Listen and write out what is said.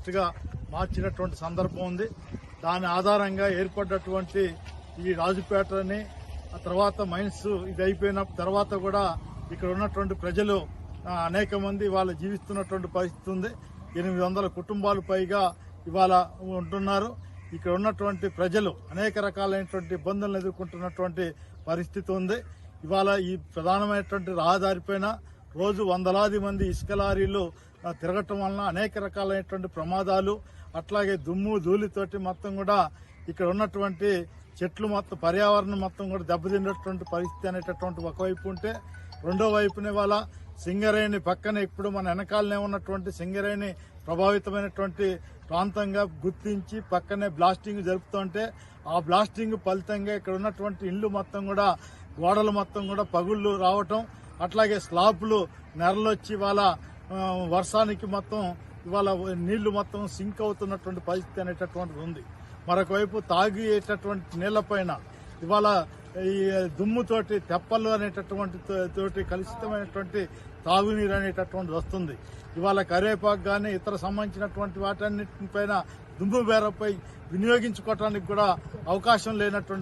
ఫారెస్ట్గా మార్చినటువంటి సందర్భం ఉంది. దాని ఆధారంగా ఏర్పడ్డటువంటి ఈ రాజుపేటని ఆ తర్వాత మైన్స్ ఇది అయిపోయిన తర్వాత కూడా ఇక్కడ ఉన్నటువంటి ప్రజలు అనేక మంది ఇవాళ జీవిస్తున్నటువంటి పరిస్థితి ఉంది. 800 కుటుంబాలు పైగా ఇవాళ ఉంటున్నారు. ఇక్కడ ఉన్నటువంటి ప్రజలు అనేక రకాలైనటువంటి ఇబ్బందులను ఎదుర్కొంటున్నటువంటి పరిస్థితి ఉంది. ఇవాళ ఈ ప్రధానమైనటువంటి రహదారిపైన రోజు వందలాది మంది ఇసుక లారీలు తిరగటం వలన అనేక రకాలైనటువంటి ప్రమాదాలు, అట్లాగే దుమ్ము ధూళితోటి మొత్తం కూడా ఇక్కడ ఉన్నటువంటి చెట్లు మొత్తం పర్యావరణం మొత్తం కూడా దెబ్బతిన్నటువంటి పరిస్థితి అనేటటువంటి ఒకవైపు ఉంటే, రెండో వైపునే వాళ్ళ సింగరేణి పక్కన ఇప్పుడు మన వెనకాలనే ఉన్నటువంటి సింగరేణి ప్రభావితమైనటువంటి ప్రాంతంగా గుర్తించి పక్కనే బ్లాస్టింగ్ జరుపుతుంటే ఆ బ్లాస్టింగ్ ఫలితంగా ఇక్కడ ఉన్నటువంటి ఇళ్లు మొత్తం కూడా గోడలు మొత్తం కూడా పగుళ్లు రావటం, అట్లాగే స్లాబ్లు నెరలొచ్చి వాళ్ళ వర్షానికి మొత్తం ఇవాళ నీళ్లు మొత్తం సింక్ అవుతున్నటువంటి పరిస్థితి అనేటటువంటిది ఉంది. మరొకవైపు తాగేటటువంటి నీళ్లపైన ఇవాళ ఈ దుమ్ముతోటి తెప్పలు అనేటటువంటి తోటి కలుషితమైనటువంటి తాగునీరు అనేటటువంటిది వస్తుంది. ఇవాళ కరివేపాకు కానీ ఇతర సంబంధించినటువంటి వాటన్నిటిపైన దుమ్ము బేరపై వినియోగించుకోవటానికి కూడా అవకాశం లేనటువంటి